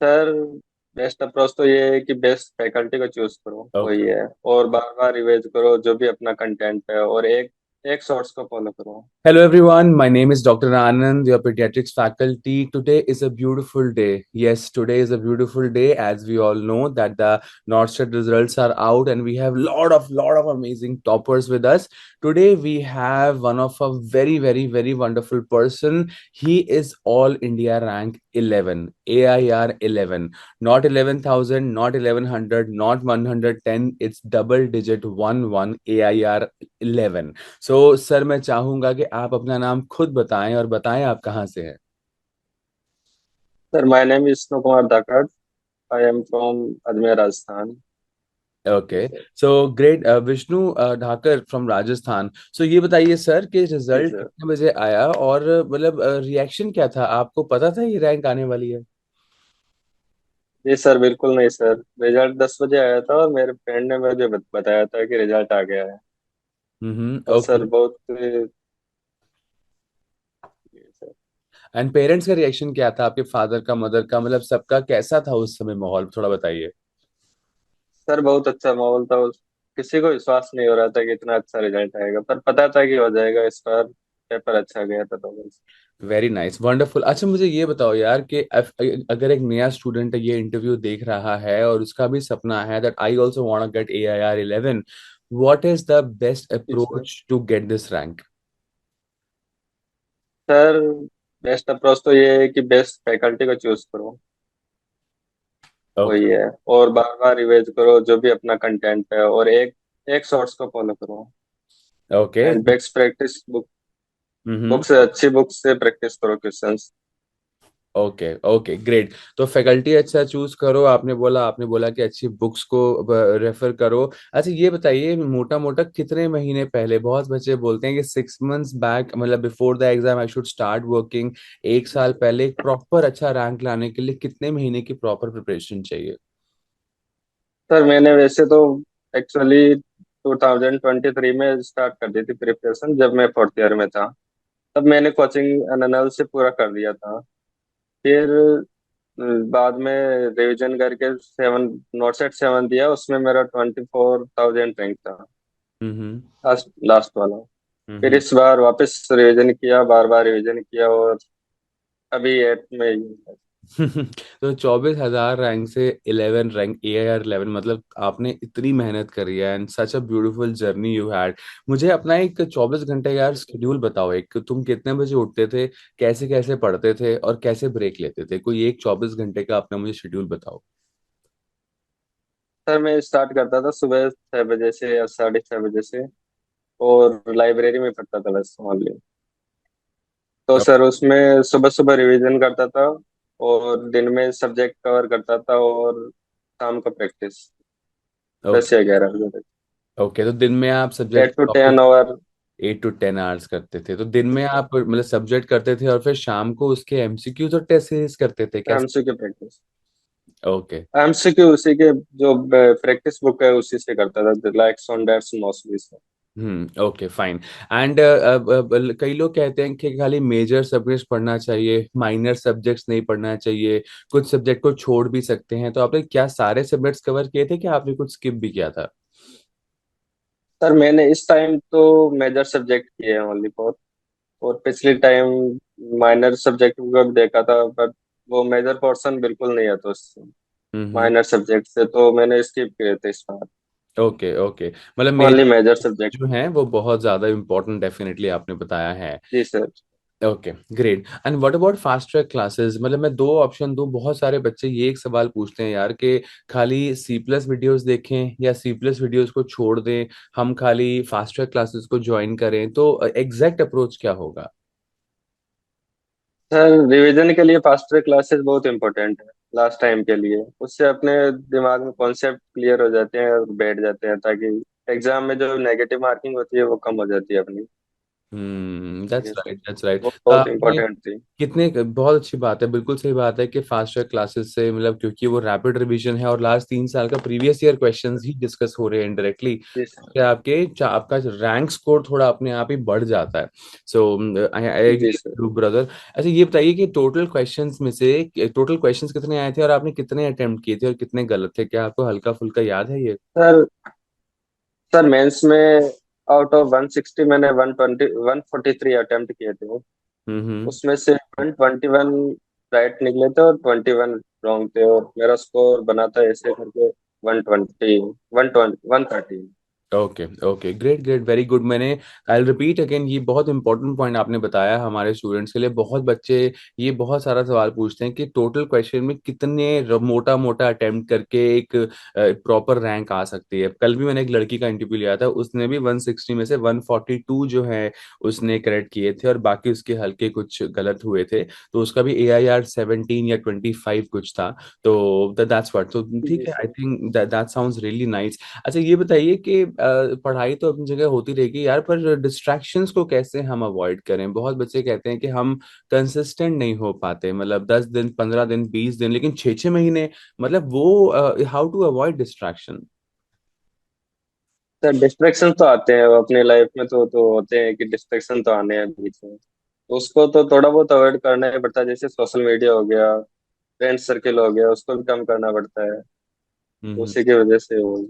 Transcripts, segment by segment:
Sir, best approach तो ये है कि बेस्ट फैकल्टी को चूज करो, वही ओके। है। और बार बार रिवाइज करो जो भी अपना कंटेंट है, और एक एक शॉर्ट्स को फॉलो करो। Hello everyone, my name is Dr. Anand, your pediatrics faculty. Today is a beautiful day. Yes, today is a beautiful day as we all know that the NORSTED results are out and we have lot of amazing toppers with us. Today we have one of a very wonderful person. He is all India rank 11, AIR 11. Not 11,000, not 1100, not 110, it's double digit 11 AIR 11. Sir मैं चाहूंगा कि आप अपना नाम खुद बताएं और बताएं आप कहाँ से हैं। Sir, my name is Vishnu Kumar Dhakad. I am from Ajmer, Rajasthan. जी okay. Sir. So great. Vishnu Dhakar from Rajasthan. So ये बताइए सर कि जी रिजल्ट सर। कितने बजे आया और मतलब रिएक्शन क्या था, आपको पता था ये रैंक आने वाली है। जी सर, बिल्कुल नहीं सर। रिजल्ट 10 बजे आया था और मेरे फ्रेंड ने मुझे बताया था कि रिजल्ट आ गया है। और सर ओके। बहुत जी सर। एंड पेरेंट्स का रिएक्शन क्या था, आपके फादर का, मदर का, मतलब सबका कैसा था उस समय माहौल, थोड़ा बताइए। सर बहुत अच्छा माहौल था। किसी को विश्वास नहीं हो रहा था कि इतना अच्छा रिजल्ट आएगा, पर पता था कि हो जाएगा। इस बार पेपर अच्छा गया था तो बस। Very nice, wonderful. अच्छा मुझे ये बताओ यार कि अगर एक नया स्टूडेंट ये इंटरव्यू देख रहा है और उसका भी सपना है that I also want to get AIR 11, what is the best जी sir. Approach to get this rank. Sir, best approach तो ये है कि बेस्ट फैकल्टी को चूज करो, वही ओके। है। और बार बार रिवाइज करो जो भी अपना कंटेंट है, और एक एक शॉर्ट्स को फॉलो करो। Okay. And best practice book hmm. Book से अच्छी बुक से प्रैक्टिस करो क्वेश्चंस। Okay okay great. तो फैकल्टी अच्छा चूज करो, आपने बोला कि अच्छी बुक्स को रेफर करो। अच्छा ये बताइए मोटा मोटा कितने महीने पहले, बहुत बच्चे बोलते हैं कि 6 मंथ्स बैक मतलब before the exam I should start working, एक साल पहले एक प्रॉपर अच्छा रैंक लाने के लिए कितने महीने की प्रॉपर प्रिपरेशन चाहिए। सर, मैंने वैसे तो एक्चुअली 2023 में स्टार्ट कर दी थी प्रिपरेशन, जब मैं फोर्थ ईयर में था। तब मैंने कोचिंग एनएनएल से पूरा कर दिया था। फिर बाद में रिवीजन करके 7 नोट सेट 7 दिया, उसमें मेरा 24,000 रैंक था। हम्म। लास्ट लास्ट वाला। फिर हम्म। इस बार वापस रिवीजन किया, बार बार रिवीजन किया, और अभी एट में ही हूँ। तो 24,000 रैंक से 11 रैंक AIR 11, मतलब आपने इतनी मेहनत करी है and such a beautiful journey you had. मुझे अपना एक 24 घंटे यार शेड्यूल बताओ, एक तुम कितने बजे उठते थे, कैसे कैसे पढ़ते थे और कैसे ब्रेक लेते थे, कोई एक 24 घंटे का अपना मुझे शेड्यूल बताओ। सर, मैं स्टार्ट करता था सुबह 6 बजे से या 6:30 बजे से। और लाइब्रेरी में पढ़ता था बस ओनली। तो सर उसमें सुबह सुबह रिवीजन करता था, और दिन में सब्जेक्ट कवर करता था, और शाम को प्रैक्टिस दस ओके या 11 बजे तक। ओके। तो दिन में आप subject 8 to 10 hour. 8 to 10 hours करते थे, तो दिन में आप मतलब सब्जेक्ट करते थे और फिर शाम को उसके MCQs और टेस्ट सीरीज करते थे कैसे। MCQ practice. ओके। एमसीक्यू उसी के जो प्रैक्टिस बुक है उसी से करता था, like on that's mostly. Okay fine. And कई लोग कहते हैं कि खाली मेजर सब्जेक्ट्स पढ़ना चाहिए, माइनर सब्जेक्ट्स नहीं पढ़ना चाहिए, कुछ सब्जेक्ट को छोड़ भी सकते हैं, तो आपने क्या सारे सब्जेक्ट्स कवर किए थे कि आपने कुछ स्किप भी किया था। सर, मैंने इस टाइम तो मेजर सब्जेक्ट किए हैं ओनली बहुत। और पिछले टाइम माइनर सब्जेक्ट को भी देखा था, बट वो मेजर पोर्शन बिल्कुल नहीं है, तो हम्म। माइनर सब्जेक्ट से तो मैंने स्किप किए थे इस बार। Okay okay. मतलब ओनली मेजर मेजर सब्जेक्ट। जो हैं वो बहुत ज्यादा इंपॉर्टेंट डेफिनेटली आपने बताया है। जी sir. Okay great. And what about fast track classes, मतलब मैं दो ऑप्शन दूं, बहुत सारे बच्चे ये एक सवाल पूछते हैं यार कि खाली C+ वीडियोस देखें या C+ वीडियोस को छोड़ दें, हम खाली फास्ट ट्रैक क्लासेस को ज्वाइन करें, तो एग्जैक्ट अप्रोच क्या होगा। सर, रिवीजन के लिए फास्ट ट्रैक क्लासेस बहुत इंपॉर्टेंट है। लास्ट टाइम के लिए उससे अपने दिमाग में कॉन्सेप्ट क्लियर हो जाते हैं और बैठ जाते हैं, ताकि एग्जाम में जो नेगेटिव मार्किंग होती है वो कम हो जाती है अपनी। दैट्स ये सब राइट, दैट्स राइट। वो तो बहुत आपने इम्पोर्टेंट थी। कितने, बहुत अच्छी बात है, बिल्कुल सही बात है कि फास्टर क्लासेस से मतलब, क्योंकि वो रैपिड रिवीजन है और लास्ट 3 साल का प्रीवियस ईयर क्वेश्चंस ही डिस्कस हो रहे हैं इनडायरेक्टली, जी कि सर। आपका रैंक स्कोर थोड़ा अपने आप ही बढ़ जाता है। सो आई आई जी एग्री सर। ब्रदर। अच्छा ये बताइए कि टोटल क्वेश्चंस में से टोटल क्वेश्चंस कितने आए थे और आपने कितने अटेम्प्ट किए थे और कितने गलत थे, क्या आपको हल्का फुल्का याद है ये? सर सर मेंस में आउट ऑफ 160 मैंने 143 अटेम्प्ट किए थे। हम्म। उसमें से 121 राइट निकले थे और 21 रॉन्ग थे, और मेरा स्कोर बना था ऐसे करके 130। Okay okay, great great, very good. मैंने, आई रिपीट अगेन, ये बहुत इंपॉर्टेंट पॉइंट आपने बताया हमारे स्टूडेंट्स के लिए। बहुत बच्चे ये बहुत सारा सवाल पूछते हैं कि टोटल क्वेश्चन में कितने मोटा मोटा अटेम्प्ट करके एक प्रॉपर रैंक आ सकती है। कल भी मैंने एक लड़की का इंटरव्यू लिया था, उसने भी 160 में से 142 जो है उसने करेक्ट किए थे और बाकी उसके हल्के कुछ गलत हुए थे। तो उसका भी AIR 17 या 25 कुछ था। तो दैट्स व्हाट, तो ठीक जी है, I sir. Think that sounds really nice. अच्छा ये बताइए कि पढ़ाई तो अपनी जगह होती रहेगी यार, पर डिस्ट्रैक्शंस को कैसे हम अवॉइड करें? बहुत बच्चे कहते हैं कि हम कंसिस्टेंट नहीं हो पाते, मतलब 10 दिन, 15 दिन, 20 दिन, लेकिन 6 6 महीने, मतलब वो how to avoid distraction? Sir distraction तो आते हैं अपने लाइफ में, तो होते हैं कि डिस्ट्रैक्शन तो आने हैं बीच में। तो उसको तो थोड़ा बहुत अवॉइड करना ही पड़ता है, जैसे सोशल मीडिया हो गया, फ्रेंड सर्किल हो गया, उसको भी कम करना पड़ता है। तो हम्म। उसी की वजह से वो।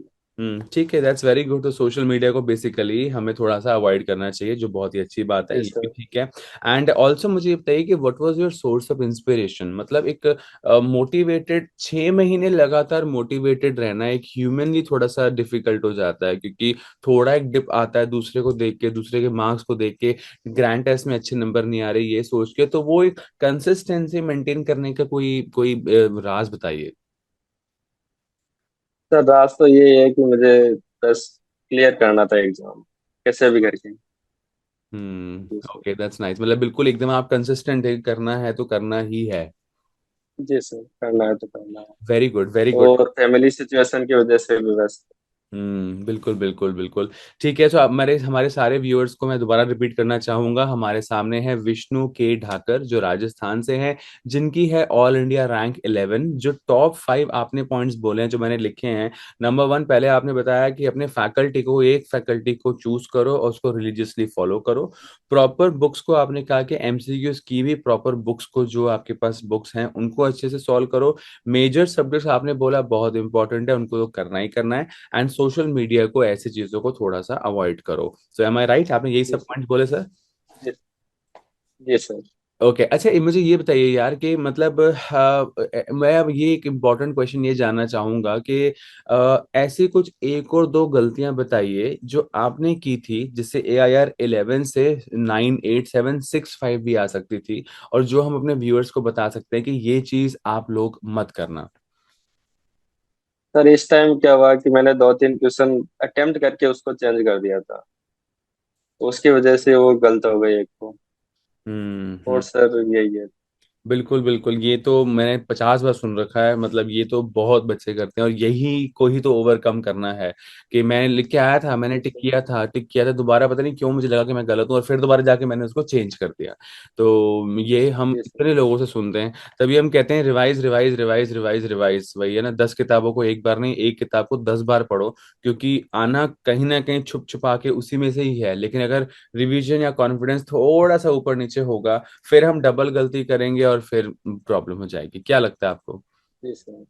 ठीक है, दैट्स वेरी गुड। तो सोशल मीडिया को बेसिकली हमें थोड़ा सा अवॉइड करना चाहिए, जो बहुत ही अच्छी बात है, जी ये भी सर। ठीक है। एंड ऑल्सो मुझे ये बताइए कि what was your source of inspiration, मतलब एक मोटिवेटेड, 6 महीने लगातार मोटिवेटेड रहना एक ह्यूमनली थोड़ा सा डिफिकल्ट हो जाता है, क्योंकि थोड़ा एक डिप आता है दूसरे को देख के, दूसरे के मार्क्स को देख के, ग्रैंड टेस्ट में अच्छे नंबर नहीं आ रहे ये सोच के, तो वो एक कंसिस्टेंसी मेंटेन करने का कोई कोई राज बताइए। सर राज तो ये है कि मुझे बस क्लियर करना था एग्जाम, कैसे भी करके। जी सर। ओके, दैट्स नाइस, मतलब बिल्कुल एकदम आप कंसिस्टेंट है, करना है तो करना ही है। जी सर, करना है तो करना है। Very good, very good. और फैमिली सिचुएशन की वजह से भी बस। बिल्कुल बिल्कुल बिल्कुल। ठीक है, तो अब मेरे हमारे सारे व्यूअर्स को मैं दोबारा रिपीट करना चाहूंगा। हमारे सामने है विष्णु के ढाकर, जो राजस्थान से हैं, जिनकी है ऑल इंडिया रैंक 11। जो टॉप 5 आपने पॉइंट्स बोले हैं जो मैंने लिखे हैं, नंबर 1, पहले आपने बताया कि अपने फैकल्टी को, एक फैकल्टी को चूज करो और उसको रिलीजियसली फॉलो करो। प्रॉपर बुक्स को, आपने कहा कि MCQs की भी प्रॉपर बुक्स को, जो आपके पास बुक्स हैं उनको अच्छे से सॉल्व करो। मेजर सब्जेक्ट्स आपने बोला बहुत इंपॉर्टेंट है, उनको तो करना ही करना है। एंड सोशल मीडिया को, ऐसी चीजों को थोड़ा सा अवॉइड करो। सो एम आई राइट, आपने यही जी सब सर। पॉइंट बोले सर? जी। जी सर। ओके अच्छा, मुझे ये बताइए यार कि मतलब मैं अब ये एक इम्पॉर्टेंट क्वेश्चन ये जानना चाहूंगा कि ऐसी कुछ एक और दो गलतियां बताइए जो आपने की थी, जिससे AIR 11 से 9, 8, 7, 6, 5 भी आ सकती थी, और जो हम अपने व्यूअर्स को बता सकते हैं कि ये चीज आप लोग मत करना। सर इस टाइम क्या हुआ कि मैंने 2 3 क्वेश्चन अटेम्प्ट करके उसको चेंज कर दिया था, तो उसकी वजह से वो गलत हो गई एक तो। और हम्म। सर यही है। बिल्कुल बिल्कुल, ये तो मैंने 50 बार सुन रखा है, मतलब ये तो बहुत बच्चे करते हैं और यही को ही तो ओवरकम करना है। कि मैं लिख के आया था, मैंने जी सर। टिक किया था, दोबारा पता नहीं क्यों मुझे लगा कि मैं गलत हूँ और फिर दोबारा जाके मैंने उसको चेंज कर दिया। तो ये हम जी सर। इतने लोगों से सुनते हैं, तभी हम कहते हैं revise revise revise revise revise, वही है ना, 10 किताबों को एक बार नहीं, एक किताब को 10 बार पढ़ो। क्योंकि आना कहीं ना कहीं छुप छुपा के उसी में से ही है, लेकिन अगर रिवीजन या कॉन्फिडेंस थोड़ा सा ऊपर नीचे होगा, फिर हम डबल गलती करेंगे और फिर प्रॉब्लम हो जाएगी। क्या लगता है आपको? जी सर।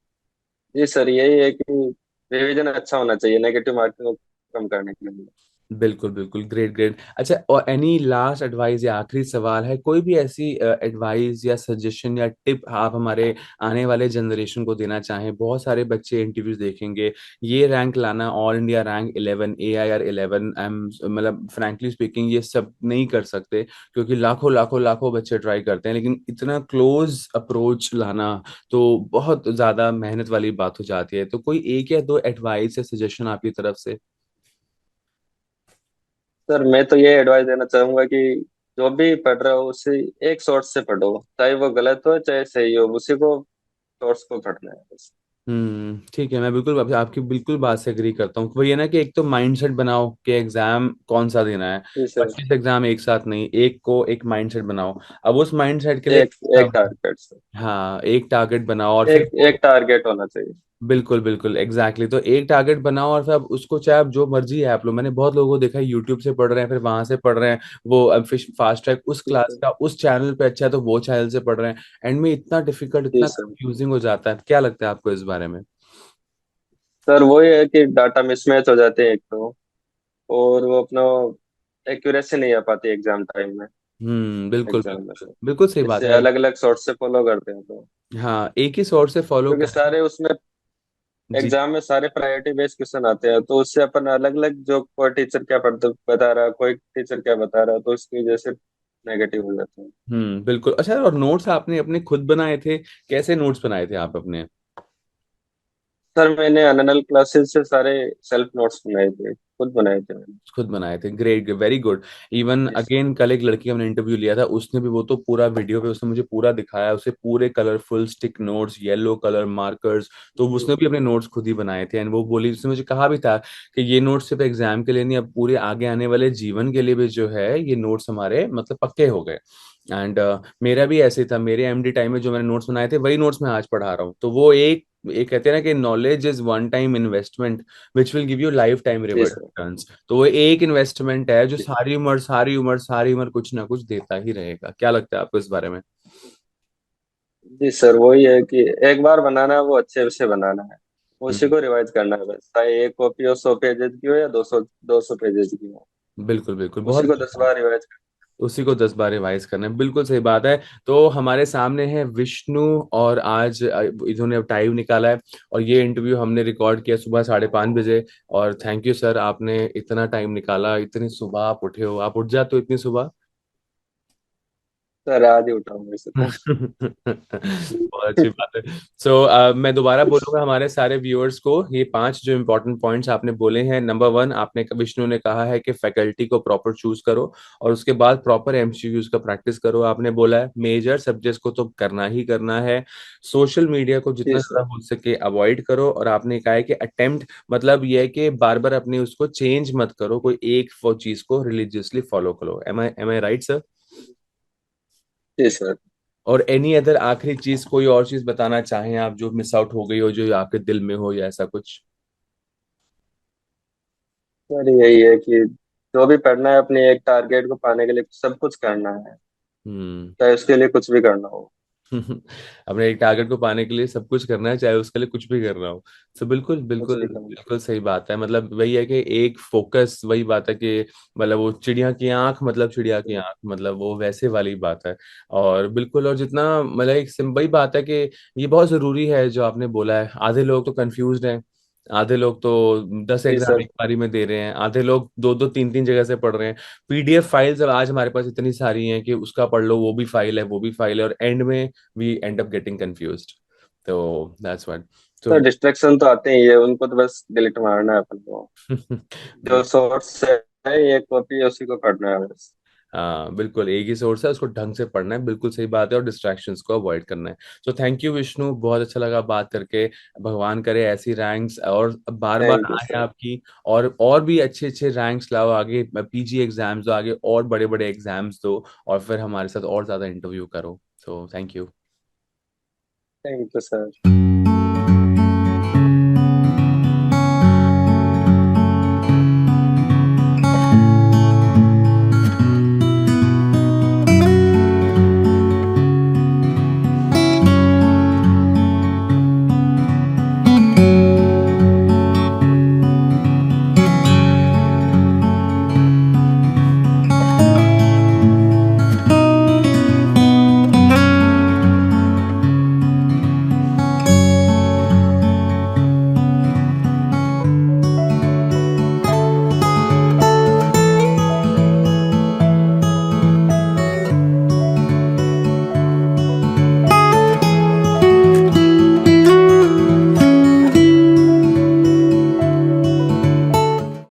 जी सर, यही है कि रिवीजन अच्छा होना चाहिए नेगेटिव मार्किंग को कम करने के लिए। बिल्कुल बिल्कुल, ग्रेट ग्रेट। अच्छा, और एनी लास्ट एडवाइस या आखिरी सवाल है, कोई भी ऐसी एडवाइस या सजेशन या टिप आप हमारे आने वाले जनरेशन को देना चाहें? बहुत सारे बच्चे इंटरव्यूज देखेंगे, ये रैंक लाना, all India rank 11, AIR 11, I am, मतलब फ्रैंकली स्पीकिंग ये सब नहीं कर सकते, क्योंकि लाखों लाखों लाखों बच्चे ट्राई करते हैं, लेकिन इतना क्लोज अप्रोच लाना तो बहुत ज्यादा मेहनत वाली बात हो जाती है। तो कोई एक या दो एडवाइस या सजेशन आपकी तरफ से? सर मैं तो ये एडवाइस देना चाहूंगा कि जो भी पढ़ रहा हो उसे एक सोर्स से पढ़ो, चाहे वो गलत हो चाहे सही हो, उसी को सोर्स को पढ़ना है बस। ठीक है, मैं बिल्कुल आपकी बिल्कुल बात से एग्री करता हूँ। वही है ना कि एक तो माइंडसेट बनाओ कि एग्जाम कौन सा देना है। जी सर। 25 एग्जाम एक साथ नहीं, एक को एक माइंडसेट बनाओ। अब उस माइंडसेट के लिए एक एक टारगेट सर। हाँ, एक टारगेट बनाओ और फिर एक एक टारगेट होना चाहिए। बिल्कुल बिल्कुल एग्जैक्टली तो एक टारगेट बनाओ और फिर अब उसको चाहे आप जो मर्जी है आप लो। मैंने बहुत लोगों को देखा है यूट्यूब से पढ़ रहे हैं, फिर वहां से पढ़ रहे हैं। वो अब फिश फास्ट ट्रैक उस जी क्लास सर। का उस चैनल पे अच्छा है तो वो चैनल से पढ़ रहे हैं। एंड में इतना डिफिकल्ट, जी इतना सर। कंफ्यूजिंग हो जाता है। क्या लगता है आपको इस बारे में? सर वही है कि डाटा मिसमैच हो जाते हैं एक तो, और वो अपना एक्यूरेसी नहीं आ पाती एग्जाम टाइम में। बिल्कुल एग्जाम बिल्कुल। में सर, बिल्कुल सही बात इससे है। अलग अलग सोर्स से फॉलो करते हैं तो, हाँ, एक ही सोर्स से फॉलो क्योंकि करें। सारे उसमें जी। एग्जाम में सारे प्रायोरिटी बेस्ड क्वेश्चन आते हैं, तो उससे अपन अलग अलग, जो कोई टीचर क्या बता रहा है, कोई टीचर क्या बता रहा है, तो इसकी वजह से नेगेटिव हो जाते हैं। बिल्कुल। अच्छा, और नोट्स आपने अपने खुद बनाए थे? कैसे नोट्स बनाए थे आप अपने? सर मैंने अननल क्लासेस से सारे सेल्फ नोट्स बनाए थे, खुद बनाए थे मैंने। खुद बनाए थे, ग्रेट, वेरी गुड। इवन जी सर। अगेन कल एक लड़की का हमने इंटरव्यू लिया था, उसने भी वो तो पूरा वीडियो पे उसने मुझे पूरा दिखाया, उसे पूरे colourful stick notes, yellow colour markers, तो जी उसने भी अपने नोट्स खुद ही बनाए थे। एंड वो बोली, उसने मुझे कहा भी था कि ये नोट्स सिर्फ एग्जाम के लिए नहीं, अब पूरे आगे आने वाले जीवन के लिए भी जो है ये नोट्स हमारे मतलब पक्के हो गए। एंड मेरा भी ऐसे ही था, मेरे एमडी टाइम में जो मैंने नोट्स बनाए थे वही नोट्स मैं आज पढ़ा रहा हूँ। तो वो एक कहते हैं ना कि knowledge is one time investment which will give you life time जी सर। रिटर्न्स। तो वो एक इन्वेस्टमेंट है जो जी सारी उम्र सारी उम्र सारी उम्र कुछ ना कुछ देता ही रहेगा। क्या लगता है आपको इस बारे में? जी सर, वही है कि एक बार बनाना है वो अच्छे से बनाना है, उसी हम्म, को रिवाइज करना है बस, चाहे एक कॉपी हो 100 पेजेस की हो या 200 पेजेस की हो, बिल्कुल बिल्कुल, उसी बहुत को अच्छी दस बात। बार रिवाइज उसी को 10 बार रिवाइज करना है, बिल्कुल सही बात है। तो हमारे सामने है विष्णु, और आज इन्होंने टाइम निकाला है और ये इंटरव्यू हमने रिकॉर्ड किया सुबह 5:30 बजे। और थैंक यू सर, आपने इतना टाइम निकाला, इतनी सुबह आप उठे हो, आप उठ जाते हो इतनी सुबह? करना। सर आज ही उठाऊंगा इसे तो। बहुत अच्छी बात है। सो मैं दोबारा बोलूंगा हमारे सारे व्यूअर्स को, ये 5 जो इंपॉर्टेंट पॉइंट्स आपने बोले हैं। नंबर 1, आपने विष्णु ने कहा है कि फैकल्टी को प्रॉपर चूज करो और उसके बाद प्रॉपर एमसीक्यूज का प्रैक्टिस करो। आपने बोला है मेजर सब्जेक्ट्स को तो करना ही करना है। सोशल मीडिया को जी जितना सर। ज्यादा हो सके अवॉइड करो। और आपने कहा है कि अटेम्प्ट मतलब ये है कि बार बार अपने उसको चेंज मत करो, कोई एक वो चीज को रिलीजियसली फॉलो करो। एम आई राइट सर? जी सर। और एनी अदर आखिरी चीज, कोई और चीज बताना चाहें आप जो मिस आउट हो गई हो, जो आपके दिल में हो, या ऐसा कुछ? सर यही है कि जो भी पढ़ना है अपने एक टारगेट को पाने के लिए सब कुछ करना है, हम्म। चाहे उसके लिए कुछ भी करना हो। अपने एक टारगेट को पाने के लिए सब कुछ करना है, चाहे उसके लिए कुछ भी करना हो। तो बिल्कुल कुछ बिल्कुल भी करना बिल्कुल सही बात है। मतलब वही है कि एक फोकस, वही बात है कि मतलब वो चिड़िया की आंख मतलब चिड़िया की है। आंख मतलब वो वैसे वाली बात है। और बिल्कुल, और जितना मतलब एक वही बात है कि ये बहुत जरूरी है जो आपने बोला है। आधे लोग तो कंफ्यूज हैं, आधे लोग तो 10 एग्जाम जी एक बारी में दे रहे हैं, आधे लोग दो दो तीन तीन जगह से पढ़ रहे हैं। पीडीएफ फाइल्स अब आज हमारे पास इतनी सारी हैं कि उसका पढ़ लो, वो भी फाइल है वो भी फाइल है, और एंड में we end up getting confused. तो दैट्स व्हाट। तो सर डिस्ट्रैक्शन तो आते ही है, उनको तो बस डिलीट मारना है अपन को। जो बिल्कुल। सोर्स है एक कॉपी, उसी को पढ़ना है बस। हाँ बिल्कुल, एक ही सोर्स है, उसको ढंग से पढ़ना है, बिल्कुल सही बात है, और डिस्ट्रैक्शंस को अवॉइड करना है। तो थैंक यू विष्णु, बहुत अच्छा लगा बात करके। भगवान करे ऐसी रैंक्स और बार बार थैंक यू आए सर। आपकी, और भी अच्छे अच्छे रैंक्स लाओ, आगे पीजी एग्जाम्स दो, आगे और बड़े बड़े एग्जाम्स दो, और फिर हमारे साथ और ज्यादा इंटरव्यू करो। So thank you. Thank you sir.